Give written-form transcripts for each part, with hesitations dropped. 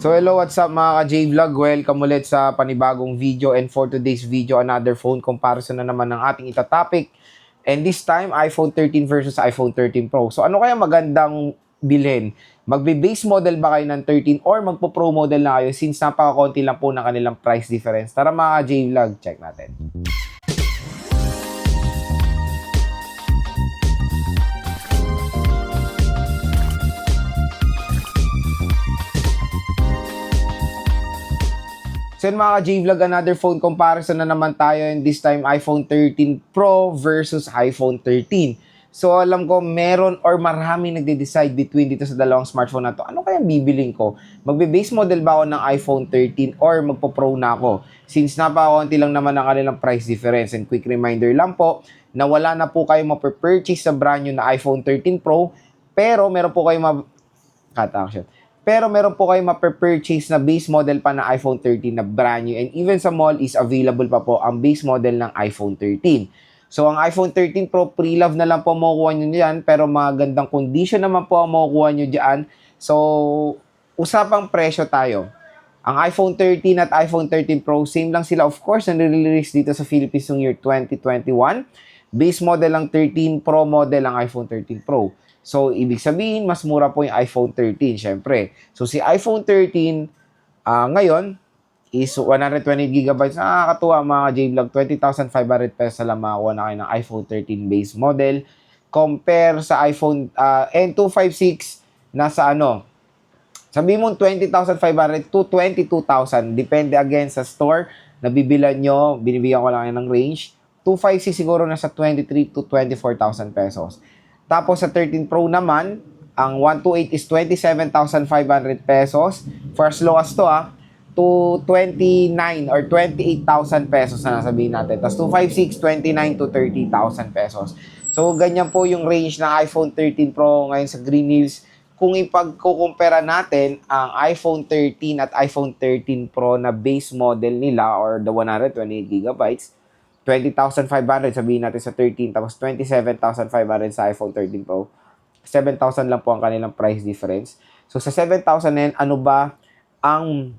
So hello, what's up mga ka-J-Vlog? Welcome ulit sa panibagong video, and for today's video, another phone comparison na naman ng ating itatopic. And this time, iPhone 13 versus iPhone 13 Pro. So ano kaya magandang bilhin? Magbe-base model ba kayo ng 13 or magpo-Pro model na kayo since napaka-konti lang po ng kanilang price difference? Tara mga ka-J-Vlog, check natin. So yun mga ka-J-Vlog, another phone comparison na naman tayo, and this time iPhone 13 Pro versus iPhone 13. So alam ko meron or marami nagde-decide between dito sa dalawang smartphone na to. Ano kayang bibiling ko? Magbe-base model ba ako ng iPhone 13 or magpo-Pro na ako? Since napakaunti lang naman ang kanilang price difference. And quick reminder lang po na wala na po kayo mapurchase sa brand new na iPhone 13 Pro, pero meron po kayo Pero meron po kayo mapurchase na base model pa na iPhone 13 na brand new, and even sa mall is available pa po ang base model ng iPhone 13. So ang iPhone 13 Pro, pre-love na lang po makukuha nyo dyan, pero magandang condition naman po ang makukuha nyo dyan. So usapang presyo tayo. Ang iPhone 13 at iPhone 13 Pro, same lang sila. Of course, nare-release dito sa Philippines noong year 2021. Base model ng 13 Pro model ang iPhone 13 Pro. So, ibig sabihin, mas mura po yung iPhone 13, syempre. So, si iPhone 13, ngayon, is 128GB. Nakakatuwa mga J-Vlog, 20,500 pesos lang makakuha na kayo ng iPhone 13 base model. Compare sa iPhone N256, nasa sabihin mo 20,500 to 22,000. Depende again sa store na bibilan nyo. Binibigyan ko lang ng range. 256 siguro nasa 23 to 24,000 pesos. Tapos sa 13 Pro naman, ang 128 is 27,500 pesos. For as low as to 29 or 28,000 pesos na nasabihin natin. Tapos 256, 29 to 30,000 pesos. So, ganyan po yung range ng iPhone 13 Pro ngayon sa Green Hills. Kung ipagkukumpara natin ang iPhone 13 at iPhone 13 Pro na base model nila or the 128GB, 20,500 sabihin natin sa 13, tapos 27,500 sa iPhone 13 Pro. 7,000 lang po ang kanilang price difference. So sa 7,000 na yan, ano ba ang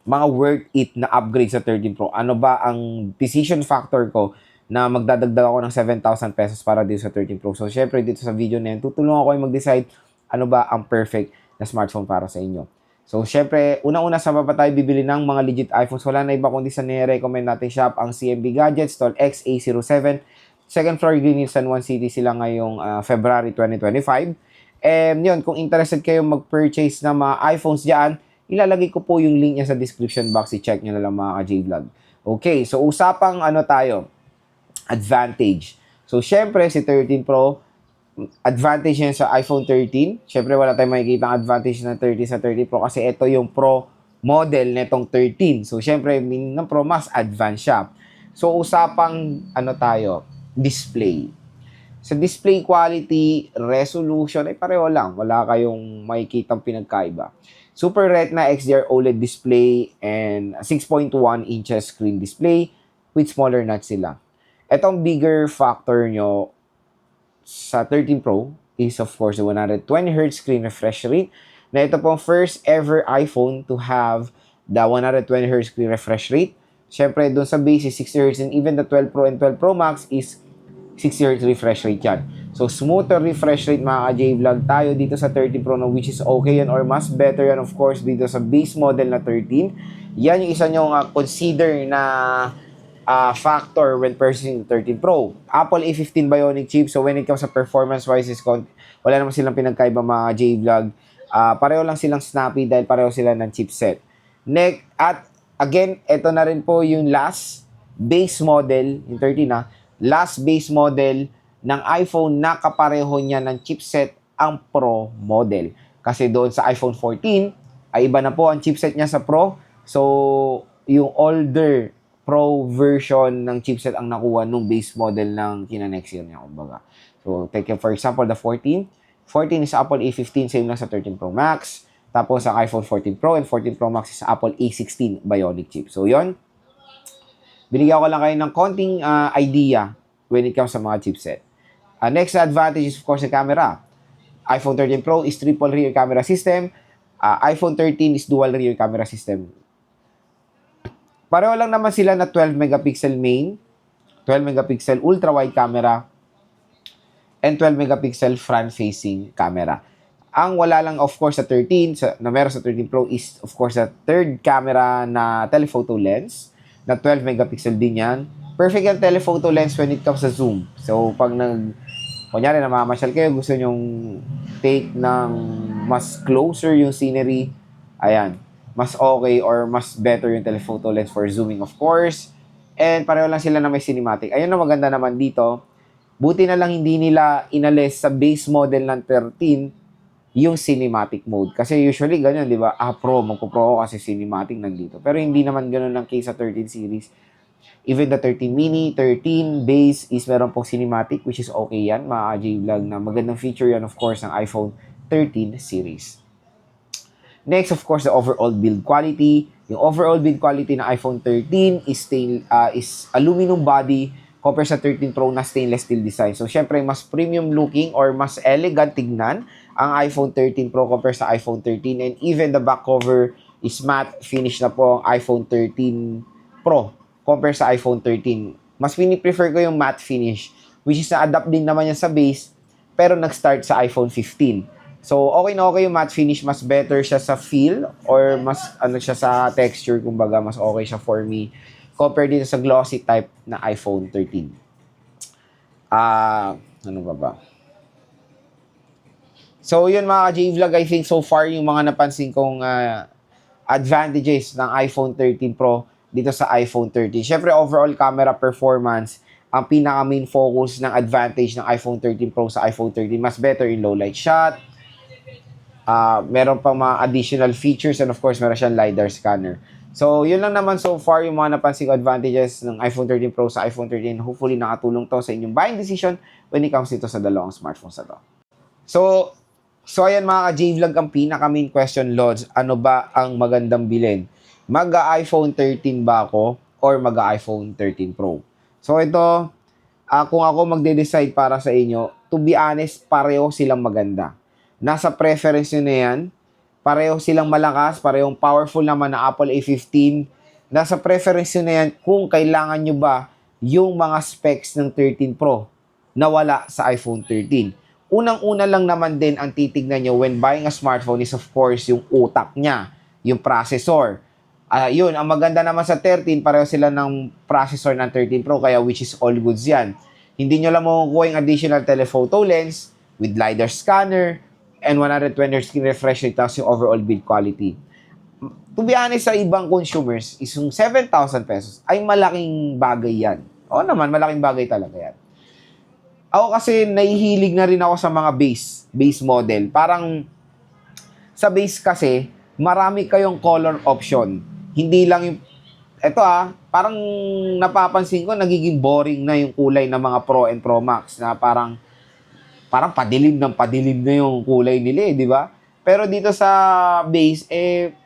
mga worth it na upgrade sa 13 Pro? Ano ba ang decision factor ko na magdadagdag ako ng 7,000 pesos para dito sa 13 Pro? So syempre dito sa video na yan, tutulungan ko yung mag-decide ano ba ang perfect na smartphone para sa inyo. So, syempre, unang-una sa pa tayo bibili ng mga legit iPhones. Wala na iba kundi sa nire-recommend natin shop ang CMB Gadgets, Stall XA07. Second floor, Green Hills, San Juan City sila ngayong February 2025. And yun, kung interested kayo mag-purchase ng mga iPhones dyan, ilalagay ko po yung link niya sa description box. I-check nyo na lang mga ka-J-Vlog. Okay, so usapang tayo? Advantage. So, syempre, si 13 Pro, advantage yan sa iPhone 13. Syempre, wala tayong makikita ang advantage ng 30 sa 30 Pro kasi ito yung Pro model netong 13. So, syempre, ng Pro mas advanced siya. So, usapang tayo? Display. Sa display quality, resolution, ay pareho lang. Wala kayong makikitang pinagkaiba. Super Retina XDR OLED display and 6.1 inches screen display with smaller notch sila. Etong bigger factor nyo sa 13 Pro is of course the 120Hz screen refresh rate, na ito pong first ever iPhone to have the 120Hz screen refresh rate. Siyempre, doon sa base is 60Hz, and even the 12 Pro and 12 Pro Max is 60Hz refresh rate yan. So, smoother refresh rate mga ka-J-Vlog tayo dito sa 13 Pro, no, which is okay yan or mas better yan of course dito sa base model na 13. Yan yung isa nyo consider na factor when purchasing 13 Pro. Apple A15 Bionic chip. So when it comes sa performance-wise, wala naman silang pinagkaiba mga J-Vlog. Pareho lang silang snappy dahil pareho sila ng chipset. At again, ito na rin po yung last base model, yung 13 last base model ng iPhone na kapareho niya ng chipset ang Pro model. Kasi doon sa iPhone 14, ay iba na po ang chipset niya sa Pro. So, yung older Pro version ng chipset ang nakuha nung base model ng next year niya, kumbaga. So, take for example, the 14. 14 is Apple A15, same lang sa 13 Pro Max. Tapos, ang iPhone 14 Pro and 14 Pro Max is Apple A16 Bionic chip. So, yon. Binigyan ko lang kayo ng konting idea when it comes sa mga chipset. Next advantage is, of course, the camera. iPhone 13 Pro is triple rear camera system. iPhone 13 is dual rear camera system. Pareho lang naman sila na 12 megapixel main, 12 megapixel ultra wide camera, and 12 megapixel front-facing camera. Ang wala lang of course sa 13, na meron sa 13 Pro is of course sa third camera na telephoto lens, na 12 megapixel din yan. Perfect yung telephoto lens when it comes sa zoom. So pag kunyari namamasyal kayo, gusto nyong take ng mas closer yung scenery, ayan, mas okay or mas better yung telephoto lens for zooming of course. And pareho lang sila na may cinematic. Ayun na maganda naman dito. Buti na lang hindi nila inalis sa base model ng 13 yung cinematic mode. Kasi usually ganyan, di ba? Pro, magpo-pro ako kasi cinematic nandito. Pero hindi naman ganun ang case sa 13 series. Even the 13 mini, 13 base is meron pong cinematic, which is okay yan, mga J-Vlog, na magandang feature yan of course ng iPhone 13 series. Next, of course, the overall build quality. Yung overall build quality ng iPhone 13 is aluminum body compared sa 13 Pro na stainless steel design. So, syempre, mas premium looking or mas elegant tignan ang iPhone 13 Pro compared sa iPhone 13. And even the back cover is matte finish na po ang iPhone 13 Pro compared sa iPhone 13. Mas prefer ko yung matte finish, which is na-adapt din naman yan sa base, pero nag-start sa iPhone 15. So, okay na okay yung matte finish. Mas better siya sa feel or mas siya sa texture. Kumbaga, mas okay siya for me compared dito sa glossy type na iPhone 13. Ano ba? So, yun mga J-Vlog. I think so far yung mga napansin kong advantages ng iPhone 13 Pro dito sa iPhone 13. Siyempre, overall camera performance, ang pinaka main focus ng advantage ng iPhone 13 Pro sa iPhone 13, mas better in low light shot. Meron pang mga additional features and of course, meron siyang LiDAR scanner. So, yun lang naman so far yung mga napansing advantages ng iPhone 13 Pro sa iPhone 13. Hopefully, nakatulong to sa inyong buying decision when it comes dito sa dalawang smartphones na to. So ayan mga ka-J-Vlog, ang pinaka main question, Lods, ano ba ang magandang bilhin? Mag-iPhone 13 ba ako or mag-iPhone 13 Pro? So ito, kung ako magde-decide para sa inyo, to be honest, pareho silang maganda. Nasa preference nyo na yan. Pareho silang malakas, parehong powerful naman na Apple A15. Nasa preference nyo na yan kung kailangan nyo ba yung mga specs ng 13 Pro na wala sa iPhone 13. Unang-una lang naman din ang titignan nyo when buying a smartphone is of course yung utak niya, yung processor. Yun, ang maganda naman sa 13, pareho sila ng processor ng 13 Pro, kaya which is all goods yan. Hindi nyo lang makukuha yung additional telephoto lens with LiDAR scanner and 120Hz screen refresh rate, tapos yung overall build quality. To be honest, sa ibang consumers, is yung 7,000 pesos ay malaking bagay yan. Oo naman, malaking bagay talaga yan. Ako kasi nahihilig na rin ako sa mga base model. Parang sa base kasi, marami kayong color option. Hindi lang yung, parang napapansin ko, nagiging boring na yung kulay ng mga Pro and Pro Max na parang padilim na yung kulay nila di ba? Pero dito sa base,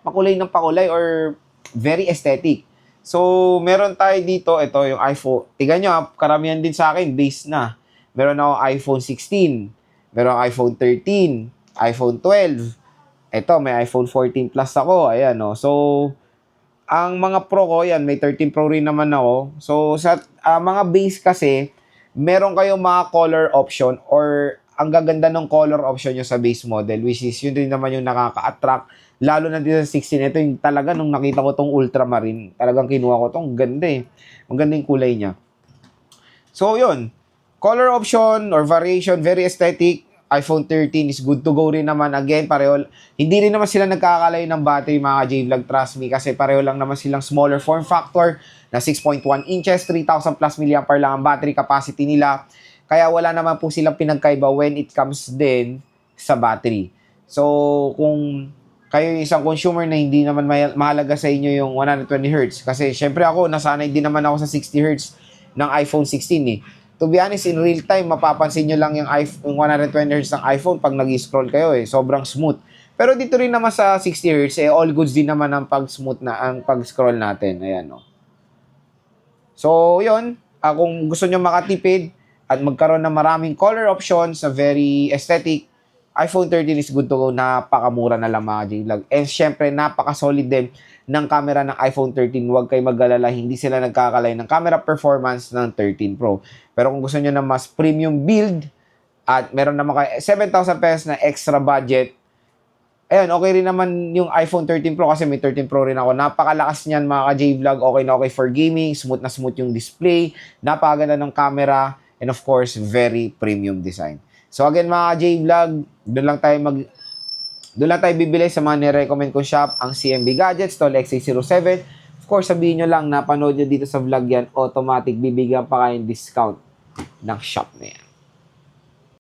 pakulay ng pakulay or very aesthetic. So, meron tayo dito, ito yung iPhone. Tignan nyo, karamihan din sa akin, base na. Meron ako iPhone 16, meron ako iPhone 13, iPhone 12. Ito, may iPhone 14 Plus ako. Ayan, no. So, ang mga Pro ko, yan, may 13 Pro rin naman ako. So, sa mga base kasi, meron kayong mga color option or ang gaganda ng color option nyo sa base model, which is yun din naman yung nakaka-attract. Lalo na dito sa 16, ito yung talaga nung nakita ko tong ultramarine, talagang kinuha ko tong ganda Maganda yung kulay niya. So, yun. Color option or variation, very aesthetic. iPhone 13 is good to go rin naman. Again, pareho. Hindi rin naman sila nagkakalayo ng battery, mga J-Vlog, trust me. Kasi pareho lang naman silang smaller form factor na 6.1 inches, 3,000 plus mAh lang ang battery capacity nila. Kaya wala naman po silang pinagkaiba when it comes din sa battery. So, kung kayo yung isang consumer na hindi naman mahalaga sa inyo yung 120Hz. Kasi syempre ako, nasanay din naman ako sa 60Hz ng iPhone 16 To be honest, in real time, mapapansin nyo lang yung 120Hz ng iPhone pag nag-scroll kayo Sobrang smooth. Pero dito rin naman sa 60Hz, all goods din naman ang pag-smooth na ang pag-scroll natin. Ayan, no. So, yun. Kung gusto nyo makatipid at magkaroon ng maraming color options na very aesthetic, iPhone 13 is good to go. Napakamura na lang mga J-Vlog. And syempre, napaka-solid din ng camera ng iPhone 13. Huwag kayo mag-alala, hindi sila nagkakalay ng camera performance ng 13 Pro. Pero kung gusto nyo na mas premium build at meron naman kayo 7,000 pesos na extra budget, ayun, okay rin naman yung iPhone 13 Pro kasi may 13 Pro rin ako. Napakalakas niyan mga ka-J-Vlog. Okay na okay for gaming. Smooth na smooth yung display. Napakaganda ng camera. And of course, very premium design. So again mga J-Vlog, doon lang tayo bibili sa mga nire-recommend kong shop, ang CMB Gadgets, Tol X807. Of course, sabihin nyo lang, napanood nyo dito sa vlog yan, automatic bibigyan pa kayong discount ng shop na yan.